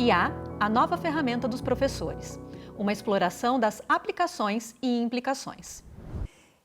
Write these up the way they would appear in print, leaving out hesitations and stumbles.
IA, a nova ferramenta dos professores. Uma exploração das aplicações e implicações.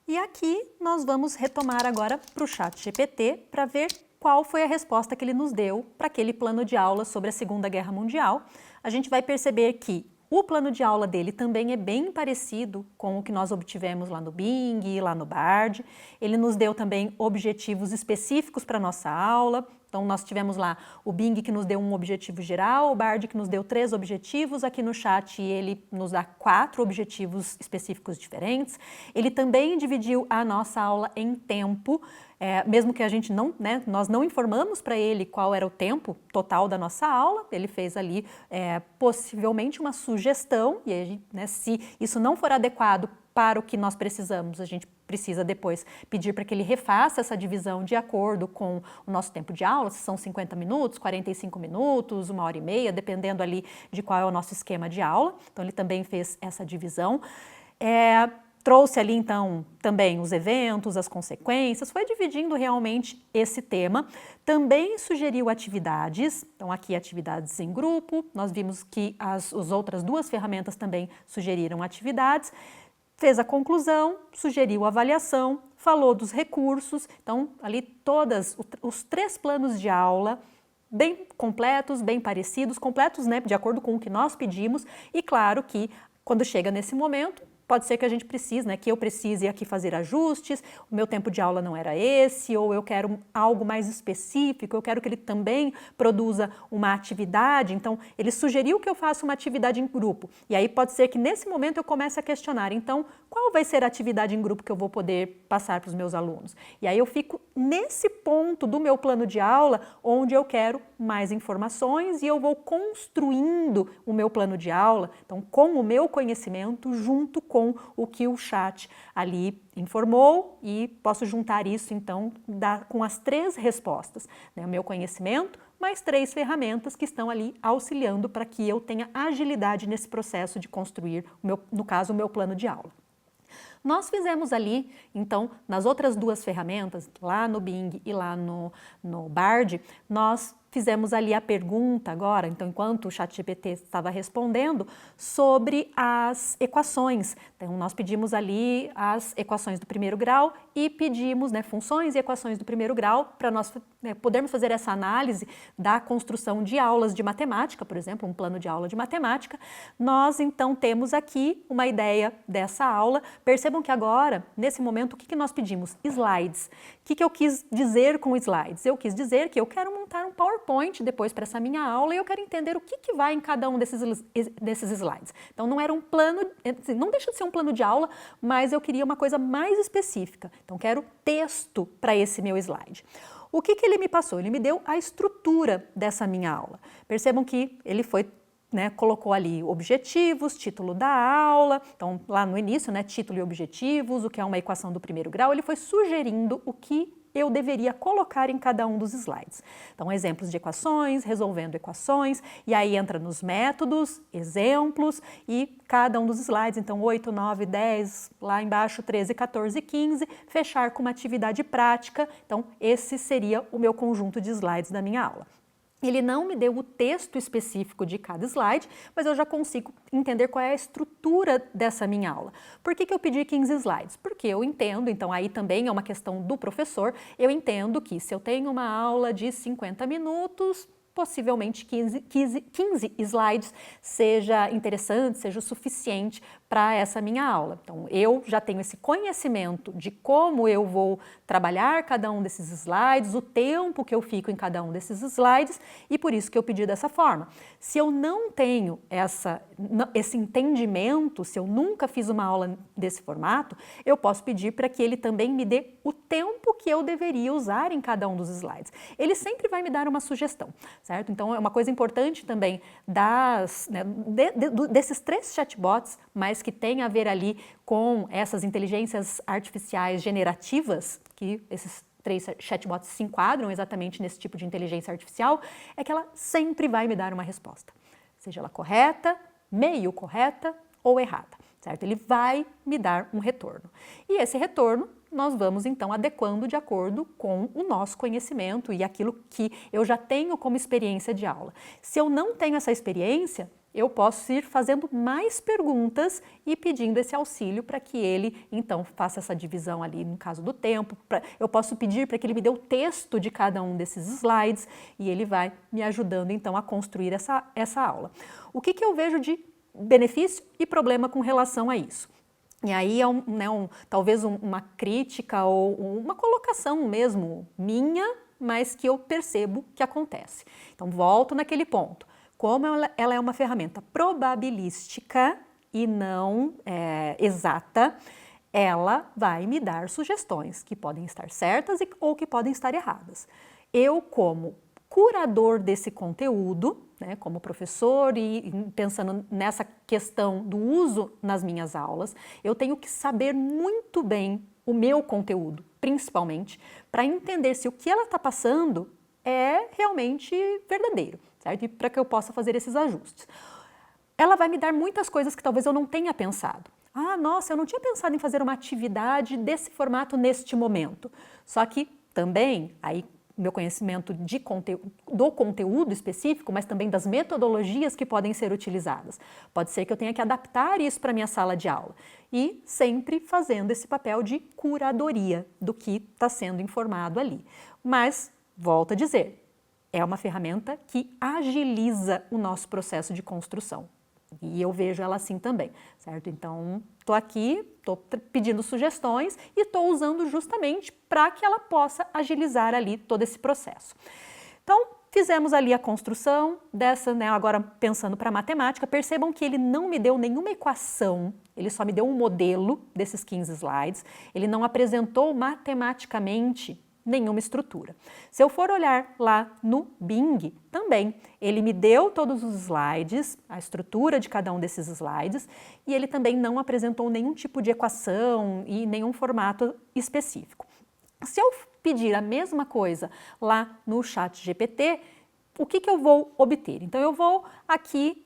E aqui nós vamos retomar agora para o ChatGPT para ver qual foi a resposta que ele nos deu para aquele plano de aula sobre a Segunda Guerra Mundial. A gente vai perceber que o plano de aula dele também é bem parecido com o que nós obtivemos lá no Bing e lá no Bard. Ele nos deu também objetivos específicos para a nossa aula. Então, nós tivemos lá o Bing que nos deu um objetivo geral, o Bard que nos deu 3 objetivos, aqui no chat ele nos dá 4 objetivos específicos diferentes. Ele também dividiu a nossa aula em tempo, mesmo que a gente nós não informamos para ele qual era o tempo total da nossa aula, ele fez ali possivelmente uma sugestão, e aí, se isso não for adequado para o que nós precisamos, a gente precisa depois pedir para que ele refaça essa divisão de acordo com o nosso tempo de aula, se são 50 minutos, 45 minutos, 1h30, dependendo ali de qual é o nosso esquema de aula. Então, ele também fez essa divisão. Trouxe ali, então, também os eventos, as consequências, foi dividindo realmente esse tema. Também sugeriu atividades, então aqui atividades em grupo, nós vimos que as outras 2 ferramentas também sugeriram atividades. Fez a conclusão, sugeriu a avaliação, falou dos recursos, então ali todos os 3 planos de aula, bem completos, bem parecidos, completos de acordo com o que nós pedimos, e claro que quando chega nesse momento, pode ser que a gente precise, que eu precise aqui fazer ajustes, o meu tempo de aula não era esse, ou eu quero algo mais específico, eu quero que ele também produza uma atividade, então ele sugeriu que eu faça uma atividade em grupo. E aí pode ser que nesse momento eu comece a questionar, então qual vai ser a atividade em grupo que eu vou poder passar para os meus alunos? E aí eu fico nesse ponto do meu plano de aula onde eu quero mais informações e eu vou construindo o meu plano de aula, então com o meu conhecimento junto com o que o chat ali informou, e posso juntar isso então com as 3 respostas, o meu conhecimento, mais 3 ferramentas que estão ali auxiliando para que eu tenha agilidade nesse processo de construir, no caso, o meu plano de aula. Nós fizemos ali, então, nas outras 2 ferramentas, lá no Bing e lá no Bard, nós fizemos ali a pergunta agora, então, enquanto o ChatGPT estava respondendo, sobre as equações. Então, nós pedimos ali as equações do 1º grau e pedimos funções e equações do 1º grau para nós podermos fazer essa análise da construção de aulas de matemática, por exemplo, um plano de aula de matemática. Nós, então, temos aqui uma ideia dessa aula. Percebam que agora, nesse momento, o que nós pedimos? Slides. O que eu quis dizer com slides? Eu quis dizer que eu quero montar um PowerPoint depois para essa minha aula e eu quero entender o que vai em cada um desses slides. Então, não era um plano, não deixa de ser um plano de aula, mas eu queria uma coisa mais específica. Então, quero texto para esse meu slide. O que ele me passou? Ele me deu a estrutura dessa minha aula. Percebam que ele colocou ali objetivos, título da aula, então lá no início, título e objetivos, o que é uma equação do 1º grau, ele foi sugerindo o que eu deveria colocar em cada um dos slides. Então, exemplos de equações, resolvendo equações, e aí entra nos métodos, exemplos, e cada um dos slides, então 8, 9, 10, lá embaixo 13, 14 e 15, fechar com uma atividade prática. Então, esse seria o meu conjunto de slides da minha aula. Ele não me deu o texto específico de cada slide, mas eu já consigo entender qual é a estrutura dessa minha aula. Por que eu pedi 15 slides? Porque eu entendo, então aí também é uma questão do professor, eu entendo que se eu tenho uma aula de 50 minutos, possivelmente 15 slides seja interessante, seja o suficiente para essa minha aula. Então, eu já tenho esse conhecimento de como eu vou trabalhar cada um desses slides, o tempo que eu fico em cada um desses slides, e por isso que eu pedi dessa forma. Se eu não tenho esse entendimento, se eu nunca fiz uma aula desse formato, eu posso pedir para que ele também me dê o tempo que eu deveria usar em cada um dos slides. Ele sempre vai me dar uma sugestão, certo? Então, é uma coisa importante também desses 3 chatbots, mas que tem a ver ali com essas inteligências artificiais generativas, que esses 3 chatbots se enquadram exatamente nesse tipo de inteligência artificial, é que ela sempre vai me dar uma resposta, seja ela correta, meio correta ou errada, certo? Ele vai me dar um retorno. E esse retorno nós vamos então adequando de acordo com o nosso conhecimento e aquilo que eu já tenho como experiência de aula. Se eu não tenho essa experiência, eu posso ir fazendo mais perguntas e pedindo esse auxílio para que ele, então, faça essa divisão ali no caso do tempo. Eu posso pedir para que ele me dê o texto de cada um desses slides e ele vai me ajudando, então, a construir essa aula. O que eu vejo de benefício e problema com relação a isso? E aí é talvez uma crítica ou uma colocação mesmo minha, mas que eu percebo que acontece. Então, volto naquele ponto. Como ela é uma ferramenta probabilística e não exata, ela vai me dar sugestões que podem estar certas ou que podem estar erradas. Eu, como curador desse conteúdo, né, como professor e pensando nessa questão do uso nas minhas aulas, eu tenho que saber muito bem o meu conteúdo, principalmente, para entender se o que ela está passando é realmente verdadeiro, certo? E para que eu possa fazer esses ajustes. Ela vai me dar muitas coisas que talvez eu não tenha pensado. Ah, nossa, eu não tinha pensado em fazer uma atividade desse formato neste momento. Só que também, aí meu conhecimento do conteúdo específico, mas também das metodologias que podem ser utilizadas. Pode ser que eu tenha que adaptar isso para a minha sala de aula. E sempre fazendo esse papel de curadoria do que está sendo informado ali. Mas, volto a dizer, é uma ferramenta que agiliza o nosso processo de construção. E eu vejo ela assim também, certo? Então, estou aqui, estou pedindo sugestões e estou usando justamente para que ela possa agilizar ali todo esse processo. Então, fizemos ali a construção dessa, né, agora pensando para a matemática, percebam que ele não me deu nenhuma equação, ele só me deu um modelo desses 15 slides, ele não apresentou matematicamente nenhuma estrutura. Se eu for olhar lá no Bing, também, ele me deu todos os slides, a estrutura de cada um desses slides, e ele também não apresentou nenhum tipo de equação e nenhum formato específico. Se eu pedir a mesma coisa lá no ChatGPT, o que eu vou obter? Então, eu vou aqui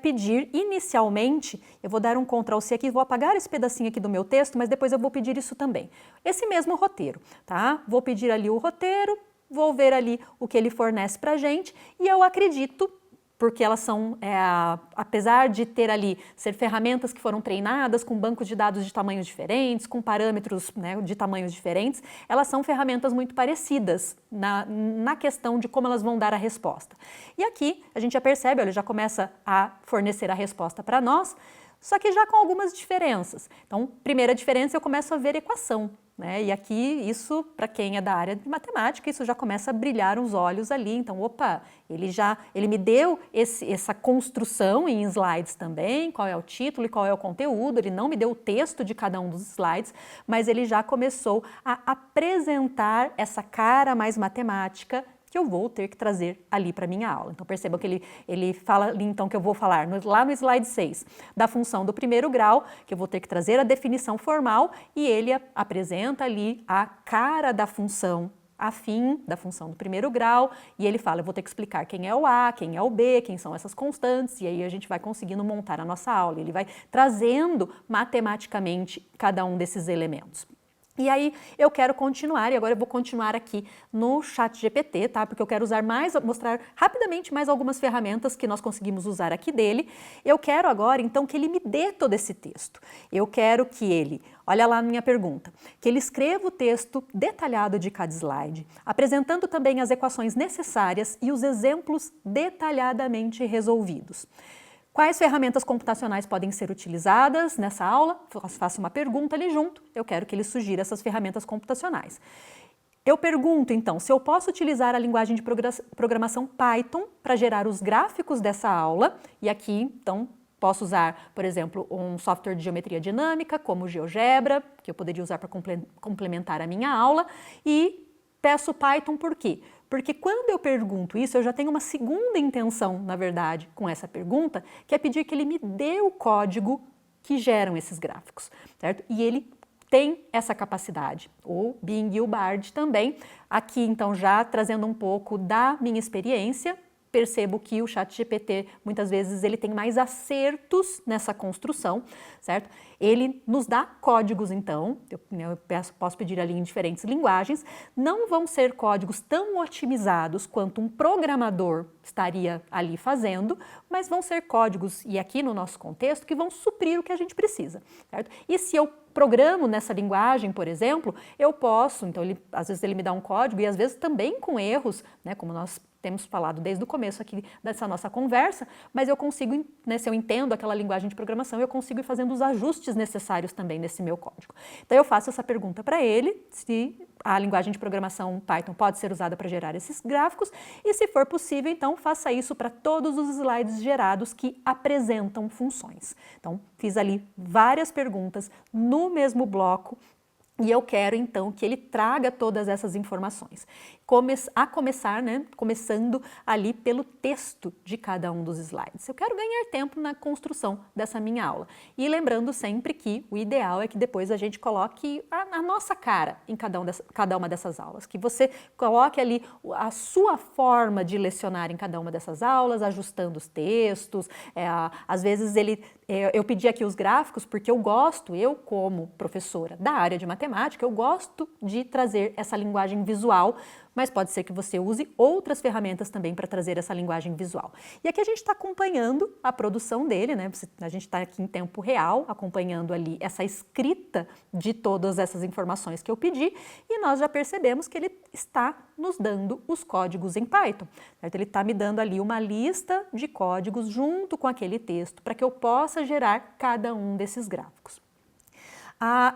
pedir inicialmente, eu vou dar um Ctrl+C aqui, vou apagar esse pedacinho aqui do meu texto, mas depois eu vou pedir isso também. Esse mesmo roteiro, tá? Vou pedir ali o roteiro, vou ver ali o que ele fornece pra gente e eu acredito, porque elas são, apesar de ter ali, ser ferramentas que foram treinadas com bancos de dados de tamanhos diferentes, com parâmetros, né, de tamanhos diferentes, elas são ferramentas muito parecidas na questão de como elas vão dar a resposta. E aqui a gente já percebe, olha, já começa a fornecer a resposta para nós, só que já com algumas diferenças. Então, primeira diferença, eu começo a ver equação, né? E aqui, isso, para quem é da área de matemática, isso já começa a brilhar os olhos ali. Então, opa, ele me deu essa construção em slides também, qual é o título e qual é o conteúdo, ele não me deu o texto de cada um dos slides, mas ele já começou a apresentar essa cara mais matemática que eu vou ter que trazer ali para a minha aula. Então, percebam que ele fala ali, então, que eu vou falar lá no slide 6 da função do primeiro grau, que eu vou ter que trazer a definição formal e ele apresenta ali a cara da função afim da função do primeiro grau e ele fala, eu vou ter que explicar quem é o A, quem é o B, quem são essas constantes e aí a gente vai conseguindo montar a nossa aula. Ele vai trazendo matematicamente cada um desses elementos. E aí eu quero continuar, e agora eu vou continuar aqui no ChatGPT, tá? Porque eu quero mostrar rapidamente mais algumas ferramentas que nós conseguimos usar aqui dele. Eu quero agora, então, que ele me dê todo esse texto. Eu quero que ele, olha lá a minha pergunta, que ele escreva o texto detalhado de cada slide, apresentando também as equações necessárias e os exemplos detalhadamente resolvidos. Quais ferramentas computacionais podem ser utilizadas nessa aula? Faço uma pergunta ali junto, eu quero que ele sugira essas ferramentas computacionais. Eu pergunto, então, se eu posso utilizar a linguagem de programação Python para gerar os gráficos dessa aula, e aqui, então, posso usar, por exemplo, um software de geometria dinâmica, como o GeoGebra, que eu poderia usar para complementar a minha aula, e peço Python por quê? Porque quando eu pergunto isso, eu já tenho uma segunda intenção, na verdade, com essa pergunta, que é pedir que ele me dê o código que geram esses gráficos, certo? E ele tem essa capacidade, o Bing e o Bard também. Aqui, então, já trazendo um pouco da minha experiência, percebo que o ChatGPT, muitas vezes, ele tem mais acertos nessa construção, certo? Ele nos dá códigos, então, posso pedir ali em diferentes linguagens, não vão ser códigos tão otimizados quanto um programador estaria ali fazendo, mas vão ser códigos, e aqui no nosso contexto, que vão suprir o que a gente precisa, certo? E se eu programo nessa linguagem, por exemplo, eu posso, então às vezes ele me dá um código e às vezes também com erros, né, como nós temos falado desde o começo aqui dessa nossa conversa, mas eu consigo, né, se eu entendo aquela linguagem de programação, eu consigo ir fazendo os ajustes necessários também nesse meu código. Então eu faço essa pergunta para ele, se a linguagem de programação Python pode ser usada para gerar esses gráficos, e se for possível, então faça isso para todos os slides gerados que apresentam funções. Então fiz ali várias perguntas no mesmo bloco, e eu quero, então, que ele traga todas essas informações. Começando ali pelo texto de cada um dos slides. Eu quero ganhar tempo na construção dessa minha aula. E lembrando sempre que o ideal é que depois a gente coloque a nossa cara em cada uma dessas aulas. Que você coloque ali a sua forma de lecionar em cada uma dessas aulas, ajustando os textos. Às vezes eu pedi aqui os gráficos porque eu como professora da área de matemática, eu gosto de trazer essa linguagem visual, mas pode ser que você use outras ferramentas também para trazer essa linguagem visual. E aqui a gente está acompanhando a produção dele, né? A gente está aqui em tempo real, acompanhando ali essa escrita de todas essas informações que eu pedi, e nós já percebemos que ele está nos dando os códigos em Python, certo? Ele está me dando ali uma lista de códigos junto com aquele texto para que eu possa gerar cada um desses gráficos.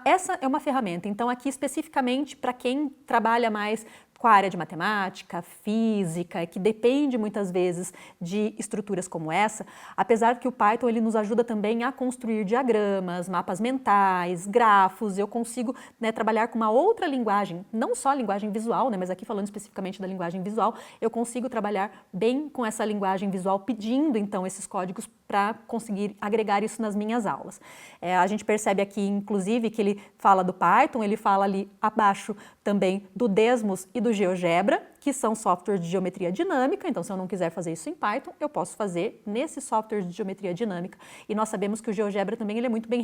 Essa é uma ferramenta, então aqui especificamente para quem trabalha mais com a área de matemática, física, que depende muitas vezes de estruturas como essa, apesar que o Python ele nos ajuda também a construir diagramas, mapas mentais, grafos, eu consigo, né, trabalhar com uma outra linguagem, não só a linguagem visual, né, mas aqui falando especificamente da linguagem visual, eu consigo trabalhar bem com essa linguagem visual, pedindo então esses códigos para conseguir agregar isso nas minhas aulas. A gente percebe aqui, inclusive, que ele fala do Python, ele fala ali abaixo também do Desmos e do GeoGebra, que são softwares de geometria dinâmica, então se eu não quiser fazer isso em Python, eu posso fazer nesses softwares de geometria dinâmica. E nós sabemos que o GeoGebra também ele é muito bem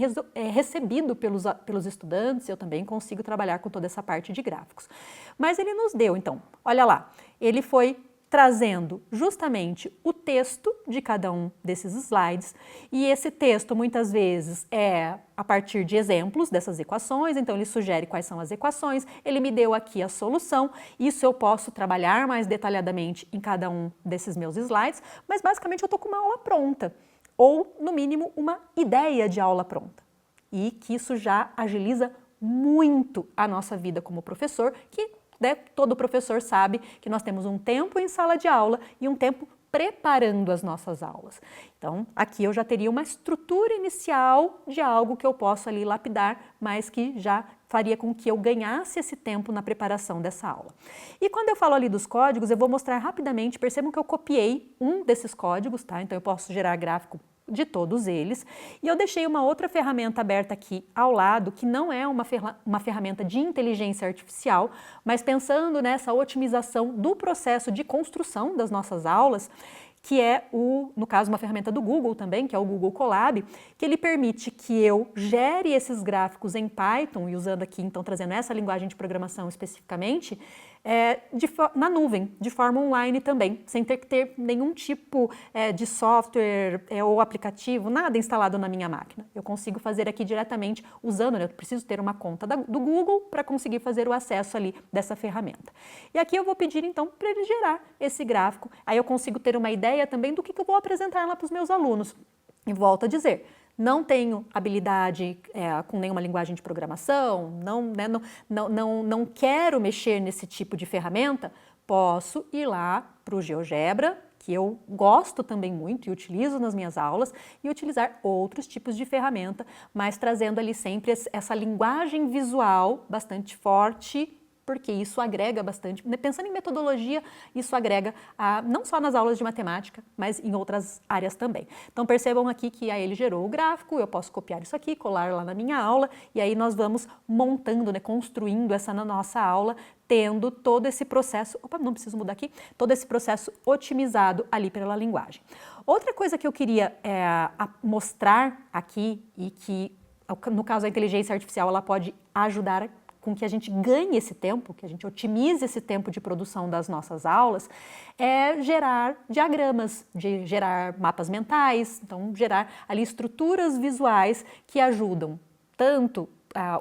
recebido pelos estudantes, eu também consigo trabalhar com toda essa parte de gráficos. Mas ele nos deu, então, olha lá, ele foi trazendo justamente o texto de cada um desses slides, e esse texto muitas vezes é a partir de exemplos dessas equações, então ele sugere quais são as equações, ele me deu aqui a solução, isso eu posso trabalhar mais detalhadamente em cada um desses meus slides, mas basicamente eu estou com uma aula pronta, ou no mínimo uma ideia de aula pronta, e que isso já agiliza muito a nossa vida como professor, que todo professor sabe que nós temos um tempo em sala de aula e um tempo preparando as nossas aulas. Então, aqui eu já teria uma estrutura inicial de algo que eu posso ali lapidar, mas que já faria com que eu ganhasse esse tempo na preparação dessa aula. E quando eu falo ali dos códigos, eu vou mostrar rapidamente, percebam que eu copiei um desses códigos, tá? Então eu posso gerar gráfico de todos eles, e eu deixei uma outra ferramenta aberta aqui ao lado, que não é uma ferramenta de inteligência artificial, mas pensando nessa otimização do processo de construção das nossas aulas, que é, no caso, uma ferramenta do Google também, que é o Google Colab, que ele permite que eu gere esses gráficos em Python, e usando aqui, então, trazendo essa linguagem de programação especificamente, na nuvem, de forma online também, sem ter que ter nenhum tipo de software ou aplicativo, nada instalado na minha máquina. Eu consigo fazer aqui diretamente usando, eu preciso ter uma conta do Google para conseguir fazer o acesso ali dessa ferramenta. E aqui eu vou pedir então para ele gerar esse gráfico, aí eu consigo ter uma ideia também do que eu vou apresentar lá para os meus alunos. E volto a dizer, não tenho habilidade com nenhuma linguagem de programação, não quero mexer nesse tipo de ferramenta, posso ir lá para o GeoGebra, que eu gosto também muito e utilizo nas minhas aulas, e utilizar outros tipos de ferramenta, mas trazendo ali sempre essa linguagem visual bastante forte porque isso agrega bastante. Pensando em metodologia, isso agrega não só nas aulas de matemática, mas em outras áreas também. Então percebam aqui que aí ele gerou o gráfico, eu posso copiar isso aqui, colar lá na minha aula, e aí nós vamos montando, né, construindo essa na nossa aula, tendo todo esse processo, não preciso mudar aqui, todo esse processo otimizado ali pela linguagem. Outra coisa que eu queria mostrar aqui, e que no caso a inteligência artificial ela pode ajudar com que a gente ganhe esse tempo, que a gente otimize esse tempo de produção das nossas aulas, é gerar diagramas, gerar mapas mentais, então gerar ali estruturas visuais que ajudam tanto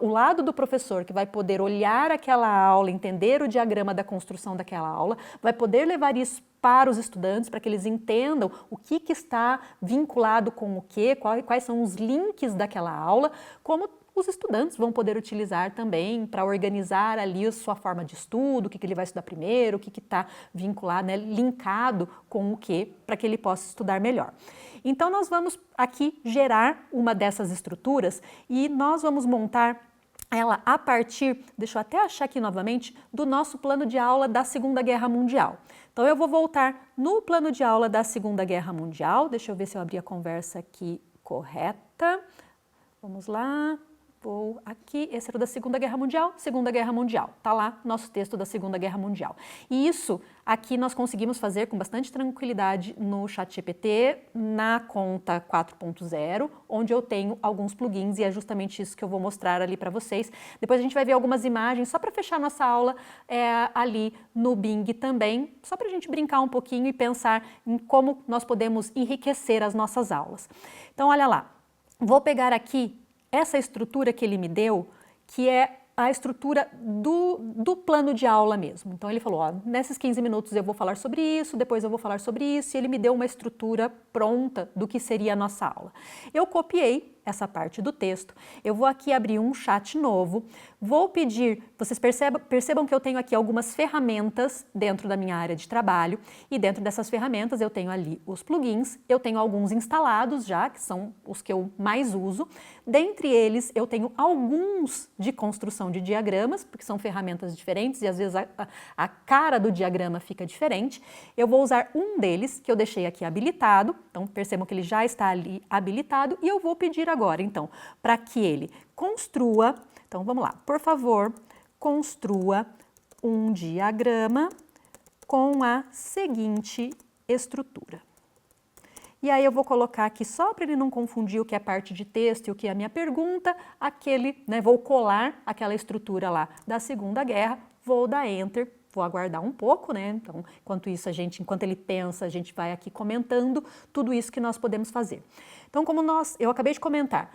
o lado do professor, que vai poder olhar aquela aula, entender o diagrama da construção daquela aula, vai poder levar isso para os estudantes, para que eles entendam o que está vinculado com o quê, quais são os links daquela aula, como os estudantes vão poder utilizar também para organizar ali a sua forma de estudo, o que ele vai estudar primeiro, o que está vinculado, né, linkado com o quê, para que ele possa estudar melhor. Então nós vamos aqui gerar uma dessas estruturas e nós vamos montar ela a partir, deixa eu até achar aqui novamente, do nosso plano de aula da Segunda Guerra Mundial. Então eu vou voltar no plano de aula da Segunda Guerra Mundial, deixa eu ver se eu abri a conversa aqui correta, vamos lá. Vou aqui, esse era da Segunda Guerra Mundial, tá lá nosso texto da Segunda Guerra Mundial. E isso aqui nós conseguimos fazer com bastante tranquilidade no ChatGPT, na conta 4.0, onde eu tenho alguns plugins e é justamente isso que eu vou mostrar ali para vocês. Depois a gente vai ver algumas imagens, só para fechar nossa aula ali no Bing também, só para a gente brincar um pouquinho e pensar em como nós podemos enriquecer as nossas aulas. Então olha lá, vou pegar aqui essa estrutura que ele me deu, que é a estrutura do plano de aula mesmo. Então ele falou, ó, nesses 15 minutos eu vou falar sobre isso, depois eu vou falar sobre isso, e ele me deu uma estrutura pronta do que seria a nossa aula. Eu copiei essa parte do texto, eu vou aqui abrir um chat novo, vou pedir, vocês percebam que eu tenho aqui algumas ferramentas dentro da minha área de trabalho, e dentro dessas ferramentas eu tenho ali os plugins, eu tenho alguns instalados já, que são os que eu mais uso, dentre eles eu tenho alguns de construção de diagramas, porque são ferramentas diferentes e às vezes a cara do diagrama fica diferente. Eu vou usar um deles, que eu deixei aqui habilitado, então percebam que ele já está ali habilitado, e eu vou pedir agora, então, para que ele construa, então vamos lá, por favor, construa um diagrama com a seguinte estrutura. E aí eu vou colocar aqui, só para ele não confundir o que é parte de texto e o que é a minha pergunta, vou colar aquela estrutura lá da Segunda Guerra, vou dar Enter, vou aguardar um pouco, né? Então, enquanto ele pensa, a gente vai aqui comentando tudo isso que nós podemos fazer. Então, como eu acabei de comentar,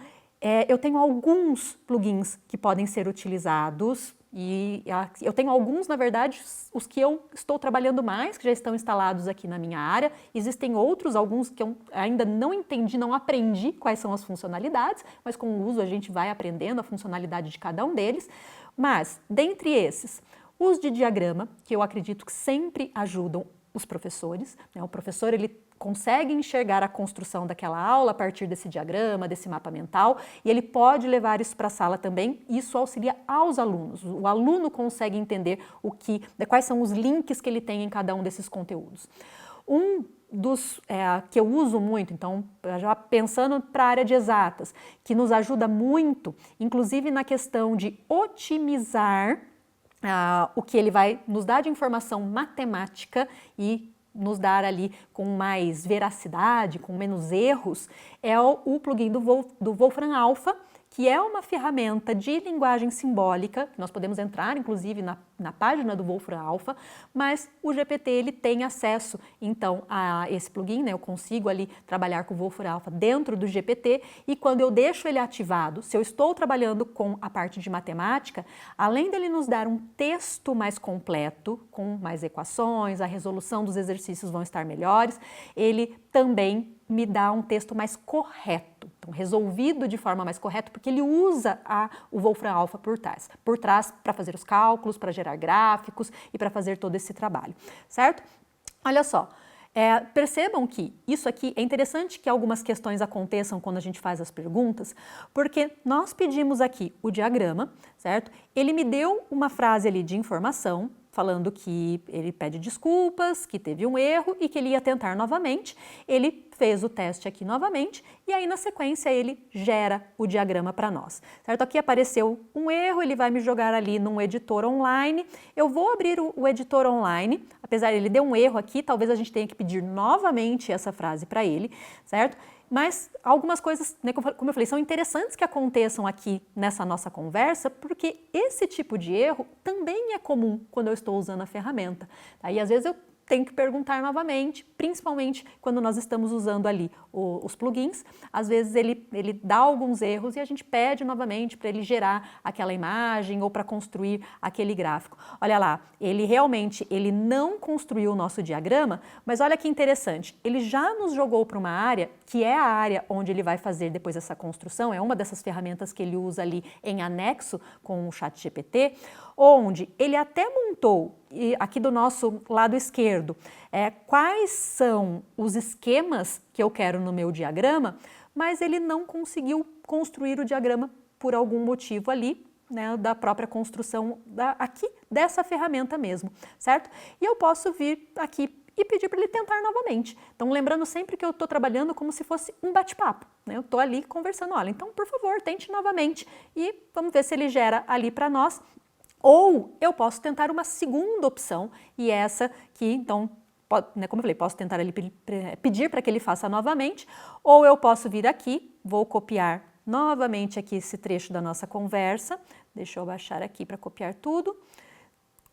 eu tenho alguns plugins que podem ser utilizados e eu tenho alguns, na verdade, os que eu estou trabalhando mais, que já estão instalados aqui na minha área. Existem outros, alguns que eu ainda não entendi, não aprendi quais são as funcionalidades, mas com o uso a gente vai aprendendo a funcionalidade de cada um deles. Mas, dentre esses, os de diagrama, que eu acredito que sempre ajudam os professores, né? O professor ele consegue enxergar a construção daquela aula a partir desse diagrama, desse mapa mental, e ele pode levar isso para a sala também, e isso auxilia aos alunos. O aluno consegue entender quais são os links que ele tem em cada um desses conteúdos. Um dos que eu uso muito, então, já pensando para a área de exatas, que nos ajuda muito, inclusive na questão de otimizar o que ele vai nos dar de informação matemática e nos dar ali com mais veracidade, com menos erros, é o plugin do Wolfram Alpha, que é uma ferramenta de linguagem simbólica, que nós podemos entrar, inclusive, na página do Wolfram Alpha, mas o GPT ele tem acesso, então, a esse plugin, né? Eu consigo ali trabalhar com o Wolfram Alpha dentro do GPT, e quando eu deixo ele ativado, se eu estou trabalhando com a parte de matemática, além dele nos dar um texto mais completo, com mais equações, a resolução dos exercícios vão estar melhores, ele também me dá um texto mais correto, então, resolvido de forma mais correta, porque ele usa o Wolfram Alpha por trás para fazer os cálculos, para gerar gráficos e para fazer todo esse trabalho, certo? Olha só, Percebam que isso aqui é interessante que algumas questões aconteçam quando a gente faz as perguntas, porque nós pedimos aqui o diagrama, certo? Ele me deu uma frase ali de informação, falando que ele pede desculpas, que teve um erro e que ele ia tentar novamente. Ele fez o teste aqui novamente e aí na sequência ele gera o diagrama para nós, certo? Aqui apareceu um erro, ele vai me jogar ali num editor online. Eu vou abrir o editor online, apesar de ele deu um erro aqui, talvez a gente tenha que pedir novamente essa frase para ele, certo? Mas algumas coisas, né, como eu falei, são interessantes que aconteçam aqui nessa nossa conversa, porque esse tipo de erro também é comum quando eu estou usando a ferramenta. Aí às vezes eu tenho que perguntar novamente, principalmente quando nós estamos usando ali os plugins. Às vezes ele dá alguns erros e a gente pede novamente para ele gerar aquela imagem ou para construir aquele gráfico. Olha lá, ele realmente não construiu o nosso diagrama, mas olha que interessante, ele já nos jogou para uma área que é a área onde ele vai fazer depois essa construção, é uma dessas ferramentas que ele usa ali em anexo com o ChatGPT, onde ele até montou, e aqui do nosso lado esquerdo, quais são os esquemas que eu quero no meu diagrama, mas ele não conseguiu construir o diagrama por algum motivo ali, né, da própria construção aqui dessa ferramenta mesmo, certo? E eu posso vir aqui e pedir para ele tentar novamente. Então, lembrando sempre que eu estou trabalhando como se fosse um bate-papo, né? Eu estou ali conversando, olha, então, por favor, tente novamente e vamos ver se ele gera ali para nós. Ou eu posso tentar uma segunda opção, e essa que, então, né, como eu falei, posso tentar ali pedir para que ele faça novamente, ou eu posso vir aqui, vou copiar novamente aqui esse trecho da nossa conversa, deixa eu baixar aqui para copiar tudo,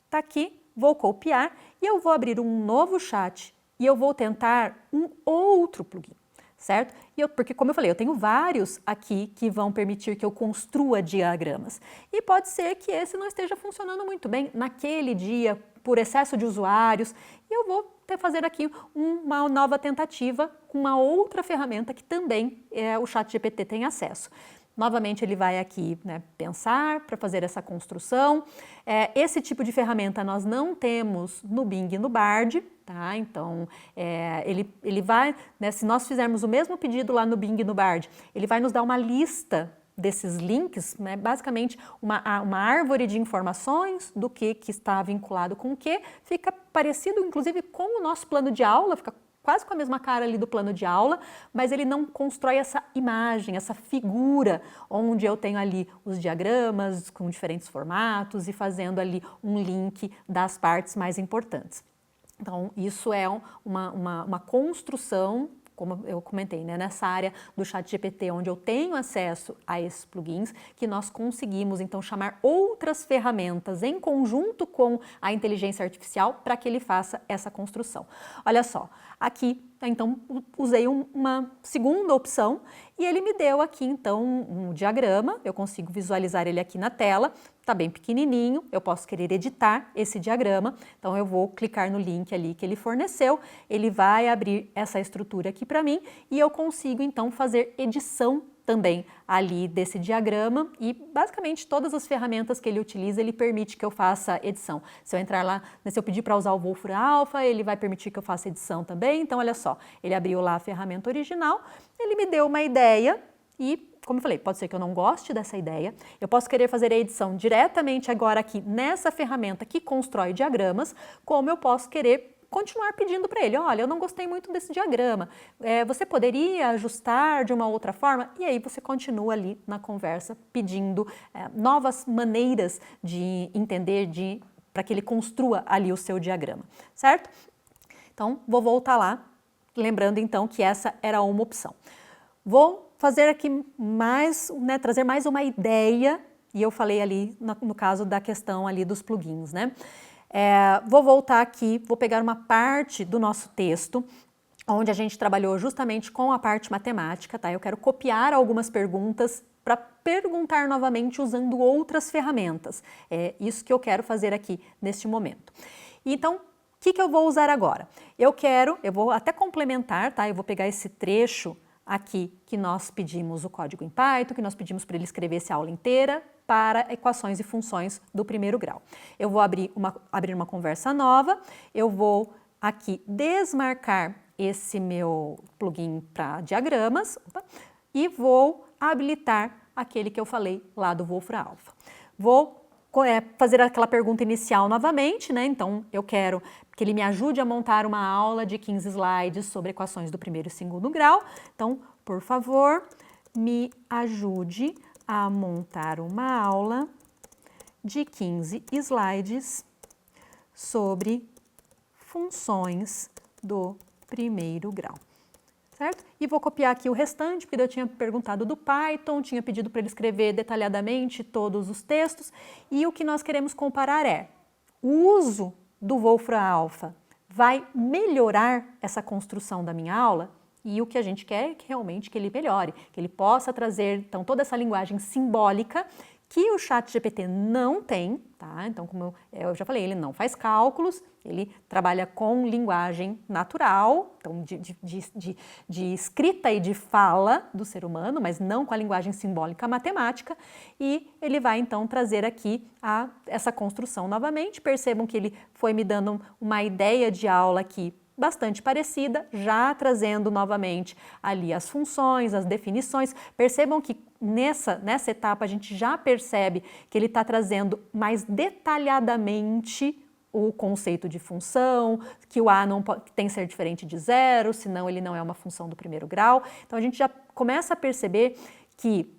tá aqui, vou copiar e eu vou abrir um novo chat e eu vou tentar um outro plugin, certo? Porque, como eu falei, eu tenho vários aqui que vão permitir que eu construa diagramas. E pode ser que esse não esteja funcionando muito bem naquele dia, por excesso de usuários, e eu vou fazer aqui uma nova tentativa com uma outra ferramenta que também o ChatGPT tem acesso. Novamente ele vai aqui, né, pensar para fazer essa construção. Esse tipo de ferramenta nós não temos no Bing e no Bard, tá? Então ele vai, né, se nós fizermos o mesmo pedido lá no Bing e no Bard, ele vai nos dar uma lista desses links, né, basicamente uma árvore de informações do que está vinculado com o que, fica parecido inclusive com o nosso plano de aula, fica quase com a mesma cara ali do plano de aula, mas ele não constrói essa imagem, essa figura, onde eu tenho ali os diagramas com diferentes formatos e fazendo ali um link das partes mais importantes. Então, isso é uma construção, como eu comentei, né, nessa área do ChatGPT, onde eu tenho acesso a esses plugins, que nós conseguimos, então, chamar outras ferramentas em conjunto com a inteligência artificial para que ele faça essa construção. Olha só, aqui, então, usei uma segunda opção e ele me deu aqui, então, um diagrama, eu consigo visualizar ele aqui na tela, está bem pequenininho, eu posso querer editar esse diagrama, então eu vou clicar no link ali que ele forneceu, ele vai abrir essa estrutura aqui para mim e eu consigo, então, fazer edição também ali desse diagrama e basicamente todas as ferramentas que ele utiliza, ele permite que eu faça edição. Se eu entrar lá, se eu pedir para usar o Wolfram Alpha, ele vai permitir que eu faça edição também. Então, olha só, ele abriu lá a ferramenta original, ele me deu uma ideia e, como eu falei, pode ser que eu não goste dessa ideia, eu posso querer fazer a edição diretamente agora aqui nessa ferramenta que constrói diagramas, como eu posso querer continuar pedindo para ele, olha, eu não gostei muito desse diagrama, você poderia ajustar de uma outra forma? E aí você continua ali na conversa pedindo novas maneiras de entender, para que ele construa ali o seu diagrama, certo? Então, vou voltar lá, lembrando então que essa era uma opção. Vou fazer aqui mais, né, trazer mais uma ideia, e eu falei ali no caso da questão ali dos plugins, né? Vou voltar aqui, vou pegar uma parte do nosso texto, onde a gente trabalhou justamente com a parte matemática, tá? Eu quero copiar algumas perguntas para perguntar novamente usando outras ferramentas. É isso que eu quero fazer aqui neste momento. Então, o que eu vou usar agora? Eu vou até complementar, tá? Eu vou pegar esse trecho aqui que nós pedimos o código em Python, que nós pedimos para ele escrever essa aula inteira para equações e funções do primeiro grau. Eu vou abrir uma conversa nova, eu vou aqui desmarcar esse meu plugin para diagramas e vou habilitar aquele que eu falei lá do Wolfram Alpha. Vou fazer aquela pergunta inicial novamente, né? Então, eu quero que ele me ajude a montar uma aula de 15 slides sobre equações do primeiro e segundo grau. Então, por favor, me ajude a montar uma aula de 15 slides sobre funções do primeiro grau. Certo? E vou copiar aqui o restante, porque eu tinha perguntado do Python, tinha pedido para ele escrever detalhadamente todos os textos, e o que nós queremos comparar é o uso do Wolfram Alpha vai melhorar essa construção da minha aula, e o que a gente quer é que realmente que ele melhore, que ele possa trazer então toda essa linguagem simbólica que o ChatGPT não tem, tá? Então, como eu já falei, ele não faz cálculos, ele trabalha com linguagem natural, então de escrita e de fala do ser humano, mas não com a linguagem simbólica matemática, e ele vai então trazer aqui essa construção novamente. Percebam que ele foi me dando uma ideia de aula aqui bastante parecida, já trazendo novamente ali as funções, as definições. Percebam que nessa etapa a gente já percebe que ele está trazendo mais detalhadamente o conceito de função, que o A não tem que ser diferente de zero, senão ele não é uma função do primeiro grau. Então a gente já começa a perceber que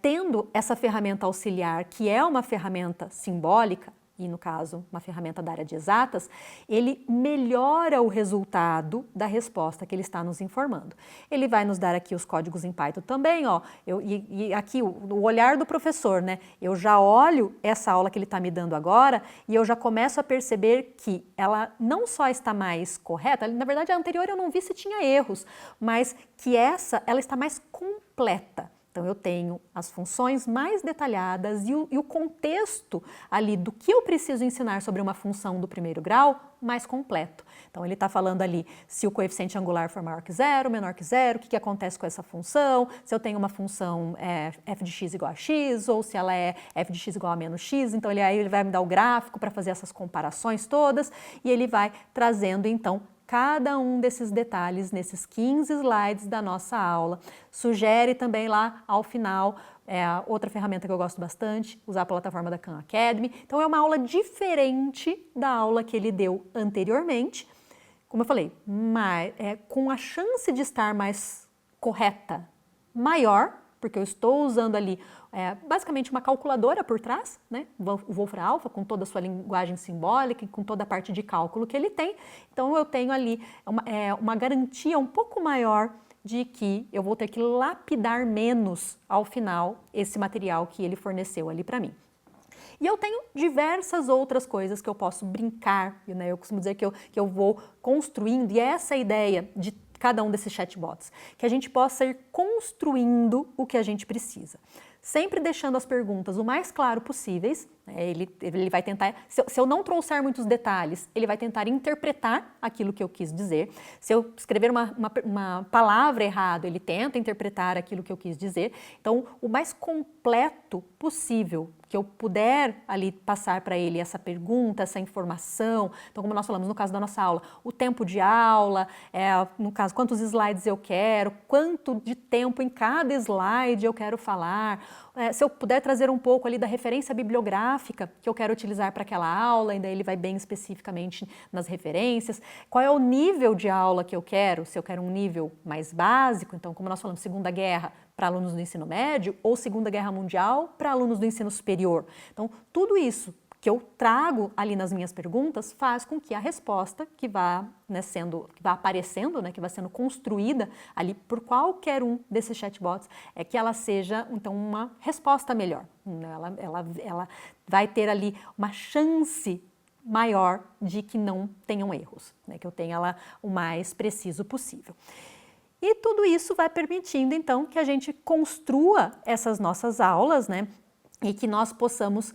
tendo essa ferramenta auxiliar, que é uma ferramenta simbólica, e no caso uma ferramenta da área de exatas, ele melhora o resultado da resposta que ele está nos informando. Ele vai nos dar aqui os códigos em Python também, ó, e aqui o olhar do professor, né? Eu já olho essa aula que ele está me dando agora e eu já começo a perceber que ela não só está mais correta, na verdade a anterior eu não vi se tinha erros, mas que ela está mais completa. Então, eu tenho as funções mais detalhadas e o contexto ali do que eu preciso ensinar sobre uma função do primeiro grau mais completo. Então, ele está falando ali se o coeficiente angular for maior que zero, menor que zero, o que acontece com essa função, se eu tenho uma função f de x igual a x, ou se ela é f de x igual a menos x. Então, aí ele vai me dar o gráfico para fazer essas comparações todas e ele vai trazendo, então, cada um desses detalhes nesses 15 slides da nossa aula. Sugere também lá ao final outra ferramenta que eu gosto bastante, usar a plataforma da Khan Academy. Então é uma aula diferente da aula que ele deu anteriormente, como eu falei, com a chance de estar mais correta maior, porque eu estou usando ali basicamente uma calculadora por trás, né? O Wolfram Alpha, com toda a sua linguagem simbólica e com toda a parte de cálculo que ele tem. Então, eu tenho ali uma garantia um pouco maior de que eu vou ter que lapidar menos ao final esse material que ele forneceu ali para mim. E eu tenho diversas outras coisas que eu posso brincar, né? Eu costumo dizer que eu vou construindo, e é essa a ideia de cada um desses chatbots, que a gente possa ir construindo o que a gente precisa. Sempre deixando as perguntas o mais claro possíveis, né? Ele vai tentar, se eu não trouxer muitos detalhes, ele vai tentar interpretar aquilo que eu quis dizer. Se eu escrever uma palavra errada, ele tenta interpretar aquilo que eu quis dizer. Então, o mais completo possível que eu puder ali passar para ele essa pergunta, essa informação. Então, como nós falamos no caso da nossa aula, o tempo de aula, no caso, quantos slides eu quero, quanto de tempo em cada slide eu quero falar. Se eu puder trazer um pouco ali da referência bibliográfica que eu quero utilizar para aquela aula, ainda ele vai bem especificamente nas referências. Qual é o nível de aula que eu quero? Se eu quero um nível mais básico, então, como nós falamos, Segunda Guerra para alunos do ensino médio ou Segunda Guerra Mundial para alunos do ensino superior. Então, tudo isso que eu trago ali nas minhas perguntas faz com que a resposta que vá aparecendo, né, que vai sendo construída ali por qualquer um desses chatbots, que ela seja, então, uma resposta melhor. Ela vai ter ali uma chance maior de que não tenham erros, né, que eu tenha ela o mais preciso possível. E tudo isso vai permitindo, então, que a gente construa essas nossas aulas, né, e que nós possamos...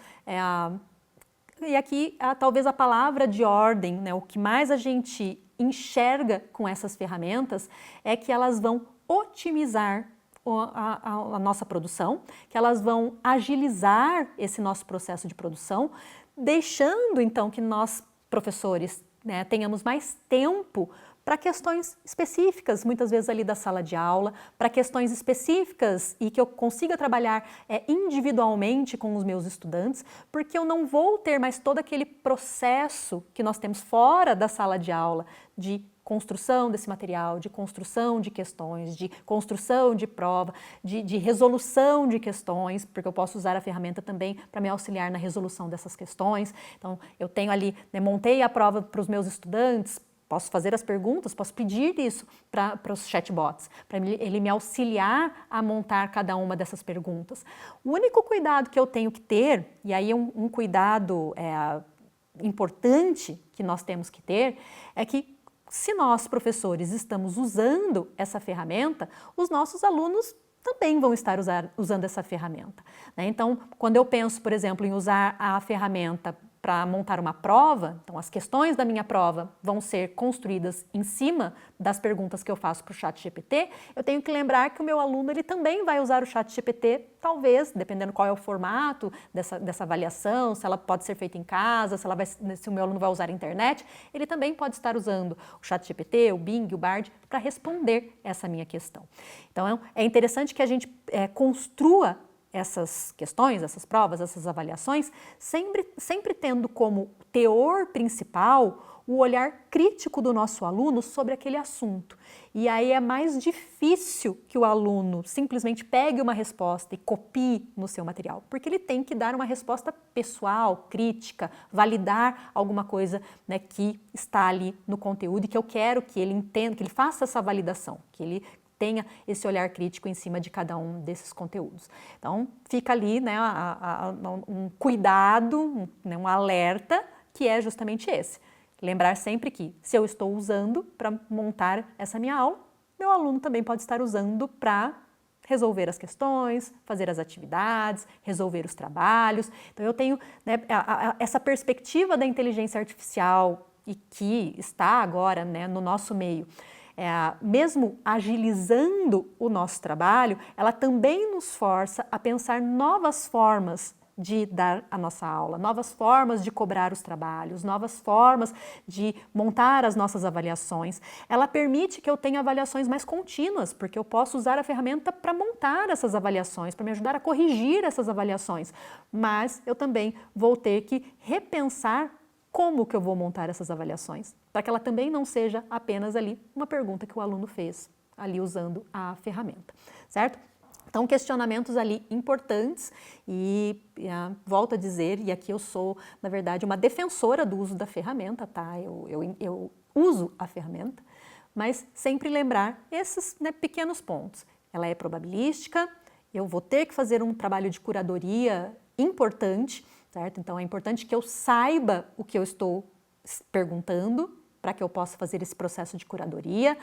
E aqui, talvez a palavra de ordem, né, o que mais a gente enxerga com essas ferramentas é que elas vão otimizar a nossa produção, que elas vão agilizar esse nosso processo de produção, deixando então que nós, professores, né, tenhamos mais tempo para questões específicas, muitas vezes ali da sala de aula, para questões específicas e que eu consiga trabalhar individualmente com os meus estudantes, porque eu não vou ter mais todo aquele processo que nós temos fora da sala de aula de construção desse material, de construção de questões, de construção de prova, de resolução de questões, porque eu posso usar a ferramenta também para me auxiliar na resolução dessas questões. Então, eu tenho ali, né, montei a prova para os meus estudantes, posso fazer as perguntas, posso pedir isso para os chatbots, para ele me auxiliar a montar cada uma dessas perguntas. O único cuidado que eu tenho que ter, e aí um cuidado importante que nós temos que ter, é que se nós, professores, estamos usando essa ferramenta, os nossos alunos também vão estar usando essa ferramenta, né? Então, quando eu penso, por exemplo, em usar a ferramenta para montar uma prova, então as questões da minha prova vão ser construídas em cima das perguntas que eu faço para o ChatGPT, eu tenho que lembrar que o meu aluno ele também vai usar o ChatGPT, talvez, dependendo qual é o formato dessa avaliação, se ela pode ser feita em casa, se o meu aluno vai usar a internet, ele também pode estar usando o ChatGPT, o Bing, o Bard, para responder essa minha questão. Então, é interessante que a gente construa essas questões, essas provas, essas avaliações, sempre tendo como teor principal o olhar crítico do nosso aluno sobre aquele assunto. E aí é mais difícil que o aluno simplesmente pegue uma resposta e copie no seu material, porque ele tem que dar uma resposta pessoal, crítica, validar alguma coisa, né, que está ali no conteúdo e que eu quero que ele entenda, que ele faça essa validação, que ele tenha esse olhar crítico em cima de cada um desses conteúdos. Então, fica ali, né, um cuidado, um alerta, que é justamente esse. Lembrar sempre que, se eu estou usando para montar essa minha aula, meu aluno também pode estar usando para resolver as questões, fazer as atividades, resolver os trabalhos. Então, eu tenho, né, essa perspectiva da inteligência artificial e que está agora, né, no nosso meio, mesmo agilizando o nosso trabalho, ela também nos força a pensar novas formas de dar a nossa aula, novas formas de cobrar os trabalhos, novas formas de montar as nossas avaliações. Ela permite que eu tenha avaliações mais contínuas, porque eu posso usar a ferramenta para montar essas avaliações, para me ajudar a corrigir essas avaliações, mas eu também vou ter que repensar como que eu vou montar essas avaliações, para que ela também não seja apenas ali uma pergunta que o aluno fez ali usando a ferramenta, certo? Então, questionamentos ali importantes e volto a dizer, e aqui eu sou, na verdade, uma defensora do uso da ferramenta, tá? Eu uso a ferramenta, mas sempre lembrar esses, né, pequenos pontos. Ela é probabilística, eu vou ter que fazer um trabalho de curadoria importante, certo? Então, é importante que eu saiba o que eu estou perguntando para que eu possa fazer esse processo de curadoria.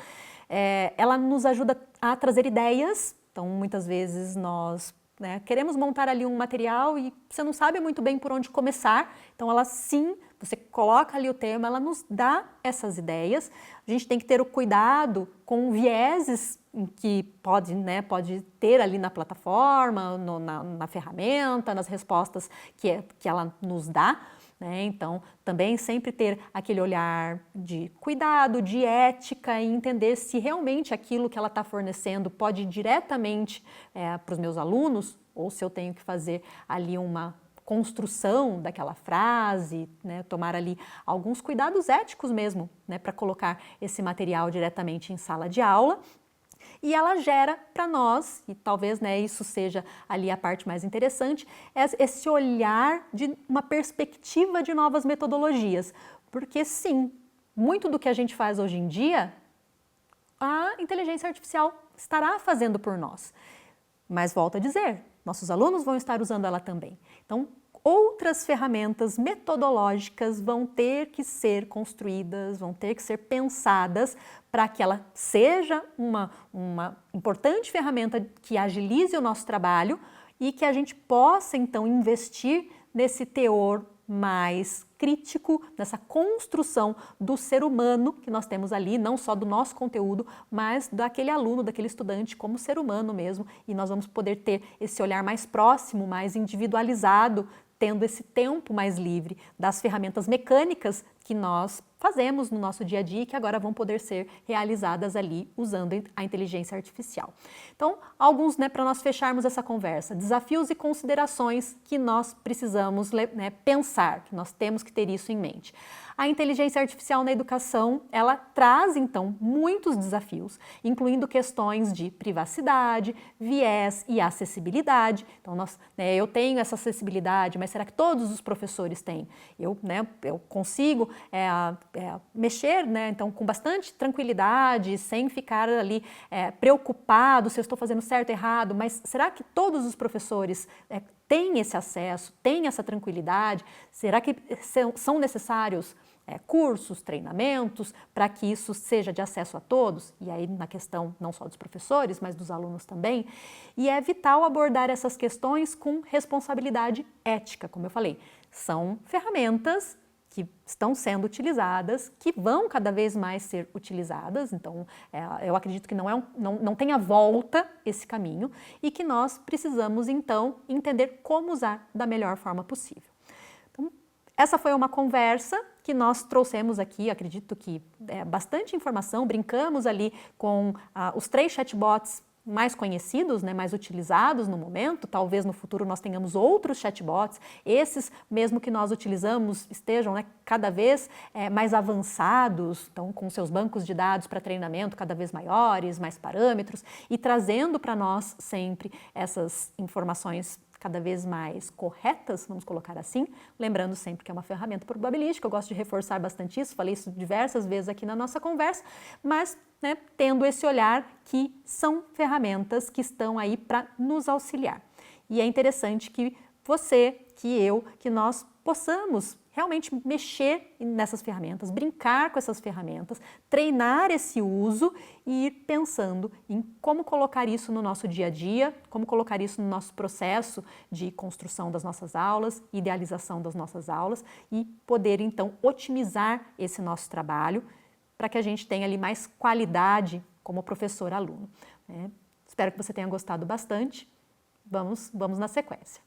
Ela nos ajuda a trazer ideias. Então, muitas vezes nós, né, queremos montar ali um material e você não sabe muito bem por onde começar. Então, ela sim, você coloca ali o tema, ela nos dá essas ideias. A gente tem que ter o cuidado com vieses que pode ter ali na plataforma, na ferramenta, nas respostas que ela nos dá, né? Então, também sempre ter aquele olhar de cuidado, de ética e entender se realmente aquilo que ela está fornecendo pode ir diretamente para os meus alunos ou se eu tenho que fazer ali uma construção daquela frase, né, tomar ali alguns cuidados éticos mesmo, né, para colocar esse material diretamente em sala de aula. E ela gera para nós, e talvez, né, isso seja ali a parte mais interessante, esse olhar de uma perspectiva de novas metodologias. Porque sim, muito do que a gente faz hoje em dia, a inteligência artificial estará fazendo por nós. Mas volto a dizer, nossos alunos vão estar usando ela também. Então, outras ferramentas metodológicas vão ter que ser construídas, vão ter que ser pensadas para que ela seja uma importante ferramenta que agilize o nosso trabalho e que a gente possa, então, investir nesse teor mais crítico, nessa construção do ser humano que nós temos ali, não só do nosso conteúdo, mas daquele aluno, daquele estudante como ser humano mesmo, e nós vamos poder ter esse olhar mais próximo, mais individualizado, tendo esse tempo mais livre das ferramentas mecânicas que nós fazemos no nosso dia a dia e que agora vão poder ser realizadas ali usando a inteligência artificial. Então, alguns, para nós fecharmos essa conversa, desafios e considerações que nós precisamos pensar, que nós temos que ter isso em mente. A inteligência artificial na educação, ela traz, então, muitos desafios, incluindo questões de privacidade, viés e acessibilidade. Então, eu tenho essa acessibilidade, mas será que todos os professores têm? Eu consigo mexer, então, com bastante tranquilidade, sem ficar ali preocupado se eu estou fazendo certo ou errado, mas será que todos os professores têm esse acesso, têm essa tranquilidade? Será que são necessários cursos, treinamentos, para que isso seja de acesso a todos? E aí na questão não só dos professores, mas dos alunos também. E é vital abordar essas questões com responsabilidade ética, como eu falei. São ferramentas que estão sendo utilizadas, que vão cada vez mais ser utilizadas, então eu acredito que não tenha volta esse caminho e que nós precisamos então entender como usar da melhor forma possível. Então, essa foi uma conversa que nós trouxemos aqui, acredito que bastante informação, brincamos ali com os 3 chatbots mais conhecidos, mais utilizados no momento. Talvez no futuro nós tenhamos outros chatbots, esses mesmo que nós utilizamos estejam cada vez mais avançados, então com seus bancos de dados para treinamento cada vez maiores, mais parâmetros e trazendo para nós sempre essas informações cada vez mais corretas, vamos colocar assim, lembrando sempre que é uma ferramenta probabilística, eu gosto de reforçar bastante isso, falei isso diversas vezes aqui na nossa conversa, mas tendo esse olhar que são ferramentas que estão aí para nos auxiliar. E é interessante que você, que nós possamos realmente mexer nessas ferramentas, brincar com essas ferramentas, treinar esse uso e ir pensando em como colocar isso no nosso dia a dia, como colocar isso no nosso processo de construção das nossas aulas, idealização das nossas aulas e poder então otimizar esse nosso trabalho para que a gente tenha ali mais qualidade como professor-aluno. Espero que você tenha gostado bastante. Vamos na sequência.